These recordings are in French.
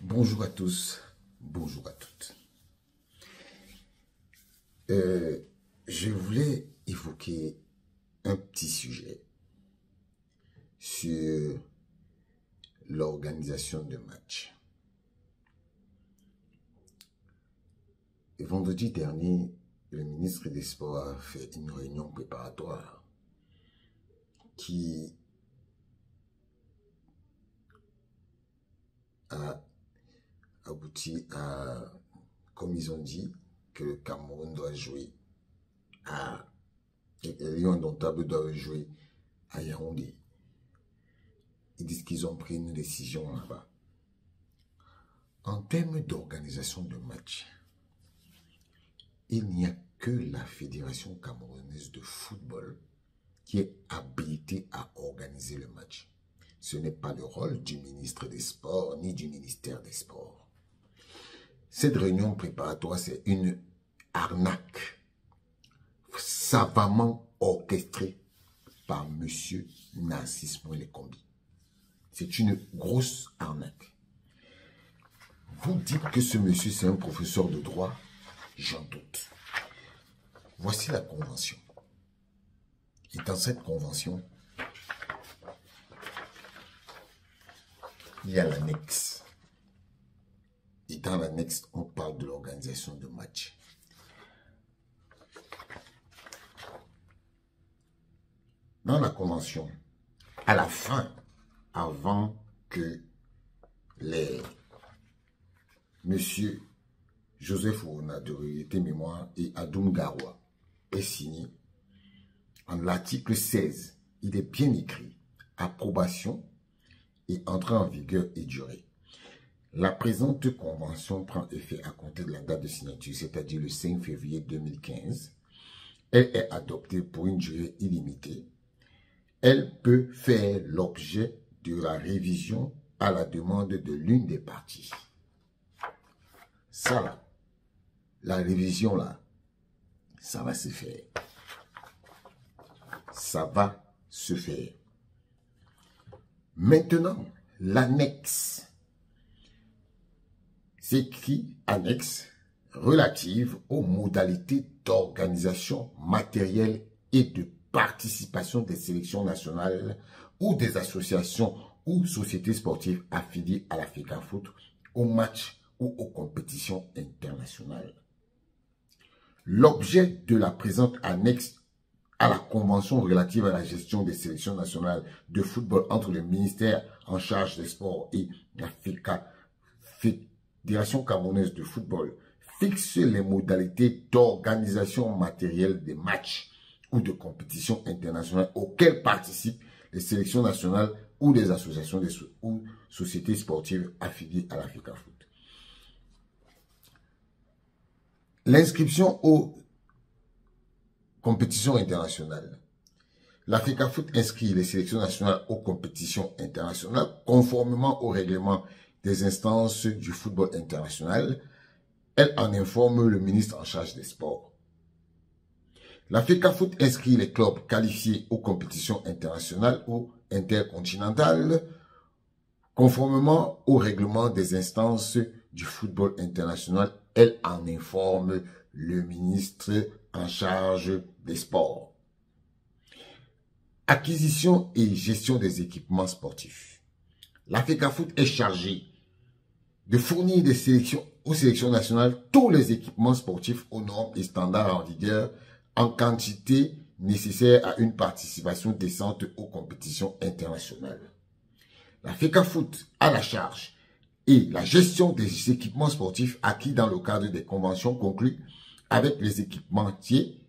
Bonjour à tous, bonjour à toutes. Je voulais évoquer un petit sujet sur l'organisation de matchs. Et vendredi dernier, le ministre des Sports a fait une réunion préparatoire qui a abouti à, comme ils ont dit, que le Cameroun doit jouer les Lions indomptables doivent jouer à Yaoundé. Ils disent qu'ils ont pris une décision là-bas. En termes d'organisation de match, il n'y a que la Fédération camerounaise de football qui est habilitée à organiser le match. Ce n'est pas le rôle du ministre des Sports ni du ministère des Sports. Cette réunion préparatoire, c'est une arnaque savamment orchestrée par M. Narcisse Moelle-Kombi. C'est une grosse arnaque. Vous dites que ce monsieur, c'est un professeur de droit? J'en doute. Voici la convention. Et dans cette convention, il y a l'annexe. Et dans l'annexe, on parle de l'organisation de matchs. Dans la convention, à la fin, avant que Monsieur Joseph Ouna de Réalité Mémoire et Adoum Garoua aient signé, en l'article 16, il est bien écrit, approbation et entrée en vigueur et durée. La présente convention prend effet à compter de la date de signature, c'est-à-dire le 5 février 2015. Elle est adoptée pour une durée illimitée. Elle peut faire l'objet de la révision à la demande de l'une des parties. Ça là, la révision là, ça va se faire. Ça va se faire. Maintenant, l'annexe. C'est écrit annexe relative aux modalités d'organisation matérielle et de participation des sélections nationales ou des associations ou sociétés sportives affiliées à la FECAFOOT aux matchs ou aux compétitions internationales. L'objet de la présente annexe à la Convention relative à la gestion des sélections nationales de football entre le ministère en charge des sports et la Fédération camerounaise de football fixe les modalités d'organisation matérielle des matchs ou de compétitions internationales auxquelles participent les sélections nationales ou des associations ou sociétés sportives affiliées à la FECAFOOT. L'inscription aux compétitions internationales. La FECAFOOT inscrit les sélections nationales aux compétitions internationales conformément au règlement des instances du football international. Elle en informe le ministre en charge des sports. La FECAFOOT inscrit les clubs qualifiés aux compétitions internationales ou intercontinentales conformément au règlement des instances du football international. Elle en informe le ministre en charge des sports. Acquisition et gestion des équipements sportifs. La FECAFOOT est chargée de fournir des sélections aux sélections nationales tous les équipements sportifs aux normes et standards en vigueur en quantité nécessaire à une participation décente aux compétitions internationales. La FECAFOOT a la charge et la gestion des équipements sportifs acquis dans le cadre des conventions conclues avec les équipementiers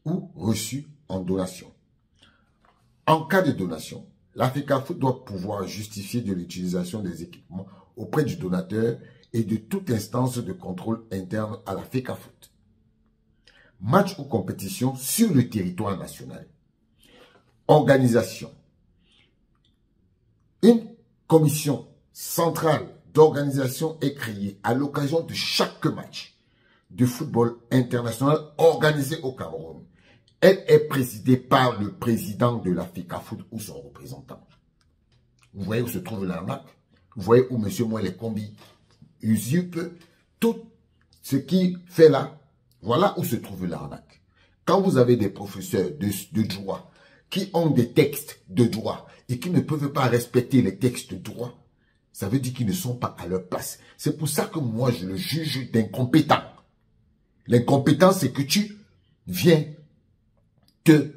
ou reçus en donation. En cas de donation, la FECAFOOT doit pouvoir justifier de l'utilisation des équipements auprès du donateur et de toute instance de contrôle interne à la FECAFOOT. Match ou compétition sur le territoire national. Organisation. Une commission centrale d'organisation est créée à l'occasion de chaque match de football international organisé au Cameroun. Elle est présidée par le président de la FECAFOOT ou son représentant. Vous voyez où se trouve l'arnaque? Vous voyez où M. Moelle-Kombi usurpe tout ce qui fait là. Voilà où se trouve l'arnaque. Quand vous avez des professeurs de droit qui ont des textes de droit et qui ne peuvent pas respecter les textes de droit, ça veut dire qu'ils ne sont pas à leur place. C'est pour ça que moi, je le juge d'incompétent. L'incompétence, c'est que tu viens te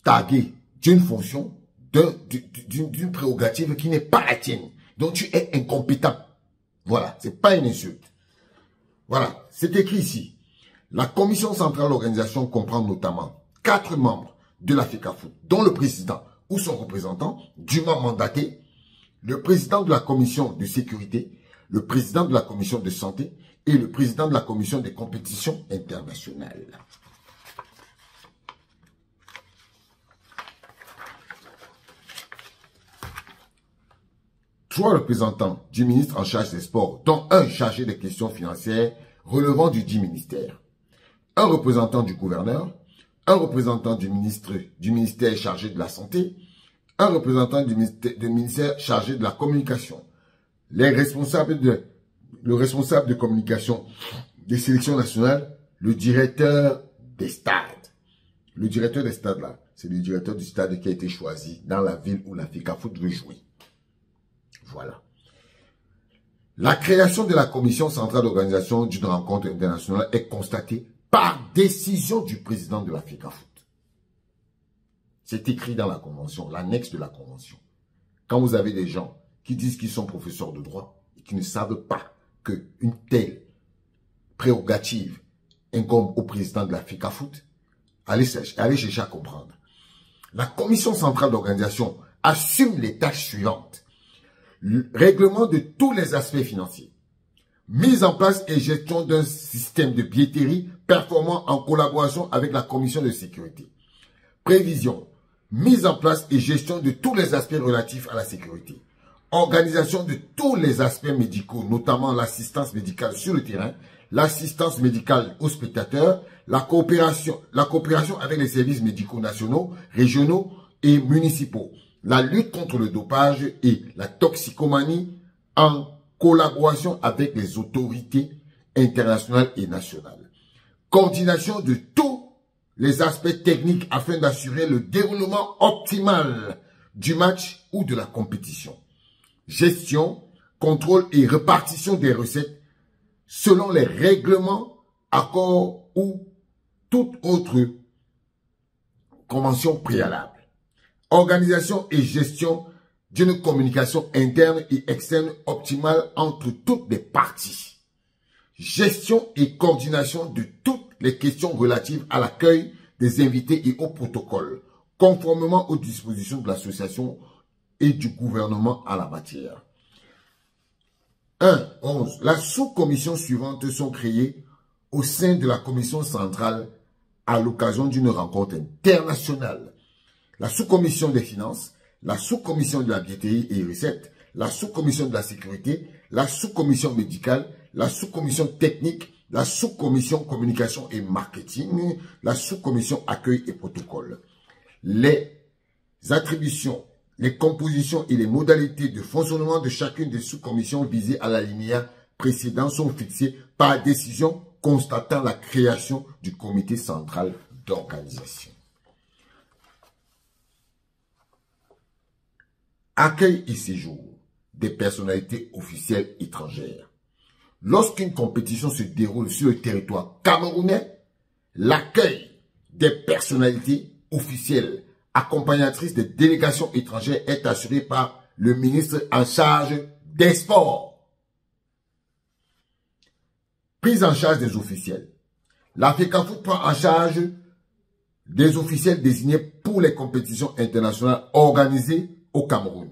taguer d'une fonction, d'une prérogative qui n'est pas la tienne. Donc, tu es incompétent. Voilà, c'est pas une insulte. Voilà, c'est écrit ici. La commission centrale d'organisation comprend notamment 4 membres de la FECAFOOT, dont le président ou son représentant, dûment mandaté, le président de la commission de sécurité, le président de la commission de santé et le président de la commission des compétitions internationales. Trois représentants du ministre en charge des sports, dont un chargé des questions financières relevant du dit ministère, un représentant du gouverneur, un représentant du ministère chargé de la santé, un représentant du ministère chargé de la communication, le responsable de communication des sélections nationales, le directeur des stades. Le directeur des stades, là, c'est le directeur du stade qui a été choisi dans la ville où la FECAFOOT veut jouer. Voilà. La création de la commission centrale d'organisation d'une rencontre internationale est constatée par décision du président de la FECAFOOT. C'est écrit dans la convention, l'annexe de la convention. Quand vous avez des gens qui disent qu'ils sont professeurs de droit et qui ne savent pas qu'une telle prérogative incombe au président de la FECAFOOT, allez chercher à comprendre. La commission centrale d'organisation assume les tâches suivantes. Règlement de tous les aspects financiers. Mise en place et gestion d'un système de billetterie performant en collaboration avec la commission de sécurité. Prévision. Mise en place et gestion de tous les aspects relatifs à la sécurité. Organisation de tous les aspects médicaux, notamment l'assistance médicale sur le terrain, l'assistance médicale aux spectateurs, la coopération avec les services médicaux nationaux, régionaux et municipaux. La lutte contre le dopage et la toxicomanie en collaboration avec les autorités internationales et nationales. Coordination de tous les aspects techniques afin d'assurer le déroulement optimal du match ou de la compétition. Gestion, contrôle et répartition des recettes selon les règlements, accords ou toute autre convention préalable. Organisation et gestion d'une communication interne et externe optimale entre toutes les parties. Gestion et coordination de toutes les questions relatives à l'accueil des invités et au protocole, conformément aux dispositions de l'association et du gouvernement à la matière. 1.11. La sous-commission suivante sont créées au sein de la commission centrale à l'occasion d'une rencontre internationale. La sous-commission des finances, la sous-commission de la billetterie et recettes, la sous-commission de la sécurité, la sous-commission médicale, la sous-commission technique, la sous-commission communication et marketing, la sous-commission accueil et protocole. Les attributions, les compositions et les modalités de fonctionnement de chacune des sous-commissions visées à l'alinéa précédent sont fixées par décision constatant la création du comité central d'organisation. Accueil et séjour des personnalités officielles étrangères. Lorsqu'une compétition se déroule sur le territoire camerounais, l'accueil des personnalités officielles accompagnatrices des délégations étrangères est assuré par le ministre en charge des sports. Prise en charge des officiels. La FECAFOOT prend en charge des officiels désignés pour les compétitions internationales organisées au Cameroun.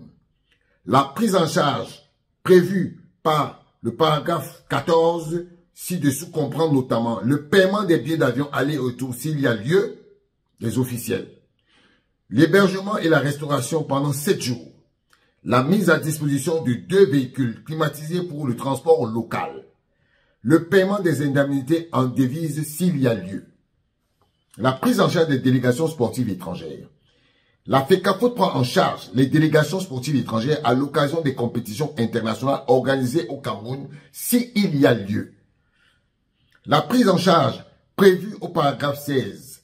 La prise en charge prévue par le paragraphe 14 ci-dessous comprend notamment le paiement des billets d'avion aller-retour s'il y a lieu, des officiels, l'hébergement et la restauration pendant 7 jours, la mise à disposition de 2 véhicules climatisés pour le transport local, le paiement des indemnités en devise s'il y a lieu, la prise en charge des délégations sportives étrangères, La FECAFOOT prend en charge les délégations sportives étrangères à l'occasion des compétitions internationales organisées au Cameroun s'il y a lieu. La prise en charge prévue au paragraphe 16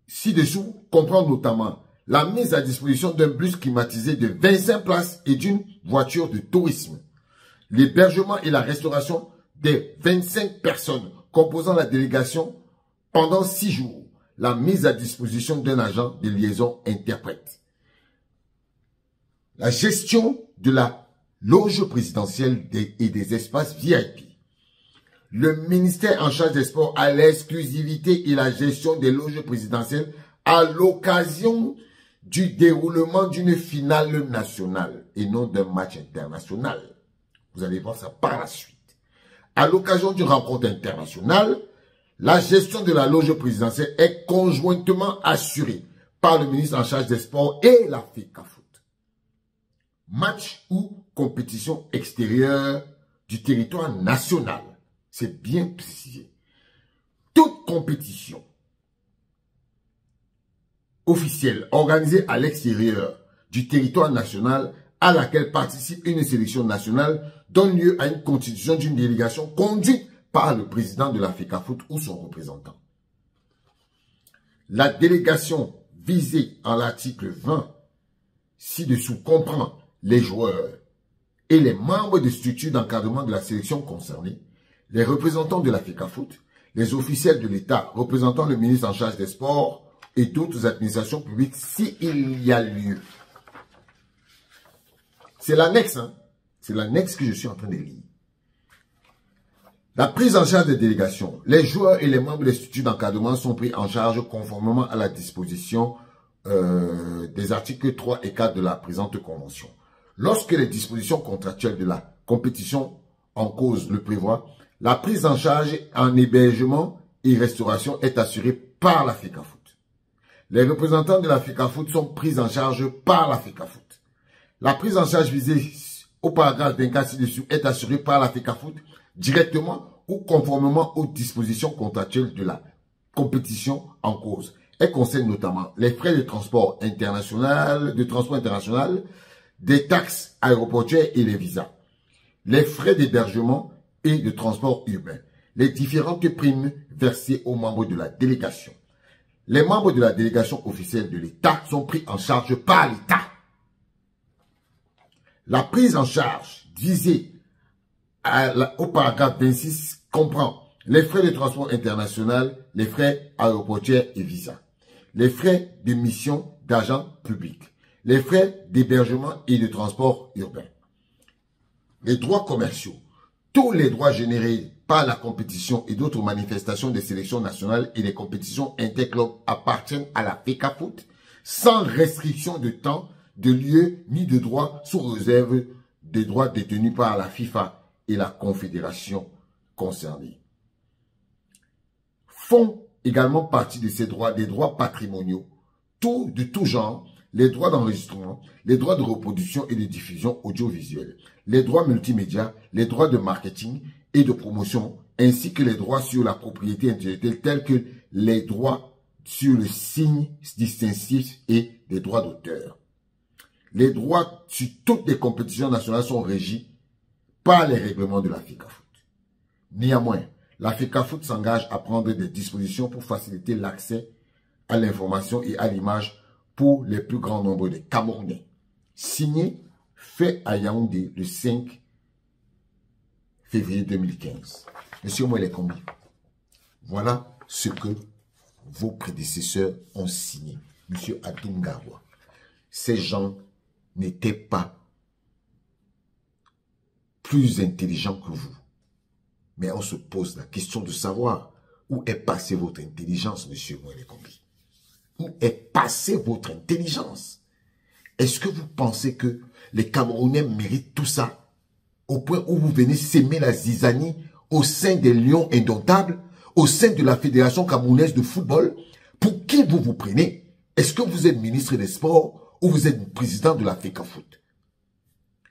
ci-dessous comprend notamment la mise à disposition d'un bus climatisé de 25 places et d'une voiture de tourisme, l'hébergement et la restauration des 25 personnes composant la délégation pendant 6 jours, la mise à disposition d'un agent de liaison interprète, la gestion de la loge présidentielle et des espaces VIP. Le ministère en charge des sports a l'exclusivité et la gestion des loges présidentielles à l'occasion du déroulement d'une finale nationale et non d'un match international. Vous allez voir ça par la suite. À l'occasion d'une rencontre internationale, la gestion de la loge présidentielle est conjointement assurée par le ministre en charge des sports et la FECAFOOT. Match ou compétition extérieure du territoire national. C'est bien précisé. Toute compétition officielle organisée à l'extérieur du territoire national à laquelle participe une sélection nationale donne lieu à une constitution d'une délégation conduite par le président de la FECAFOOT ou son représentant. La délégation visée en l'article 20 ci-dessous comprend les joueurs et les membres des structures d'encadrement de la sélection concernée, les représentants de la FECAFOOT, les officiels de l'État représentant le ministre en charge des sports et d'autres administrations publiques s'il y a lieu. C'est l'annexe, hein? C'est l'annexe que je suis en train de lire. La prise en charge des délégations. Les joueurs et les membres des structures d'encadrement sont pris en charge conformément à la disposition des articles 3 et 4 de la présente convention. Lorsque les dispositions contractuelles de la compétition en cause le prévoient, la prise en charge en hébergement et restauration est assurée par la FECAFOOT. Les représentants de la FECAFOOT sont pris en charge par la FECAFOOT. La prise en charge visée au paragraphe 24 ci-dessous est assurée par la FECAFOOT directement ou conformément aux dispositions contractuelles de la compétition en cause. Elle concerne notamment les frais de transport international, des taxes aéroportuaires et les visas, les frais d'hébergement et de transport urbain, les différentes primes versées aux membres de la délégation. Les membres de la délégation officielle de l'État sont pris en charge par l'État. La prise en charge visée au paragraphe 26 comprend les frais de transport international, les frais aéroportuaires et visas, les frais de mission d'agents publics, les frais d'hébergement et de transport urbain, les droits commerciaux, tous les droits générés par la compétition et d'autres manifestations des sélections nationales et des compétitions interclubs appartiennent à la FECAFOOT sans restriction de temps, de lieu ni de droit sous réserve des droits détenus par la FIFA et la confédération concernée. Font également partie de ces droits des droits patrimoniaux, de tout genre, les droits d'enregistrement, les droits de reproduction et de diffusion audiovisuelle, les droits multimédia, les droits de marketing et de promotion, ainsi que les droits sur la propriété intellectuelle tels que les droits sur le signe distinctif et les droits d'auteur. Les droits sur toutes les compétitions nationales sont régis par les règlements de la FECAFOOT. Néanmoins, la FECAFOOT s'engage à prendre des dispositions pour faciliter l'accès à l'information et à l'image pour les plus grands nombres de Camerounais. Signé, fait à Yaoundé le 5 février 2015. Monsieur Moël Kombi, voilà ce que vos prédécesseurs ont signé. Monsieur Adoum Garoua. Ces gens n'étaient pas plus intelligents que vous. Mais on se pose la question de savoir où est passée votre intelligence, monsieur Moël Kombi. Où est passée votre intelligence? Est-ce que vous pensez que les Camerounais méritent tout ça au point où vous venez s'aimer la zizanie au sein des Lions indomptables, au sein de la Fédération camerounaise de football? Pour qui vous vous prenez? Est-ce que vous êtes ministre des Sports ou vous êtes président de la FECAFOOT?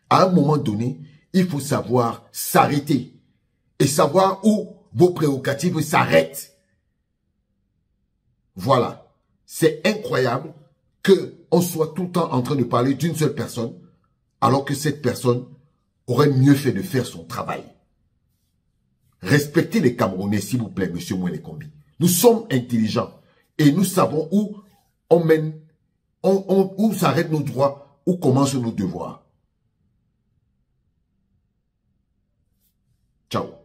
À un moment donné, il faut savoir s'arrêter et savoir où vos prérogatives s'arrêtent. Voilà. C'est incroyable qu'on soit tout le temps en train de parler d'une seule personne, alors que cette personne aurait mieux fait de faire son travail. Respectez les Camerounais, s'il vous plaît, monsieur Mouelekombi. Nous sommes intelligents et nous savons où on mène, où s'arrêtent nos droits, où commencent nos devoirs. Ciao.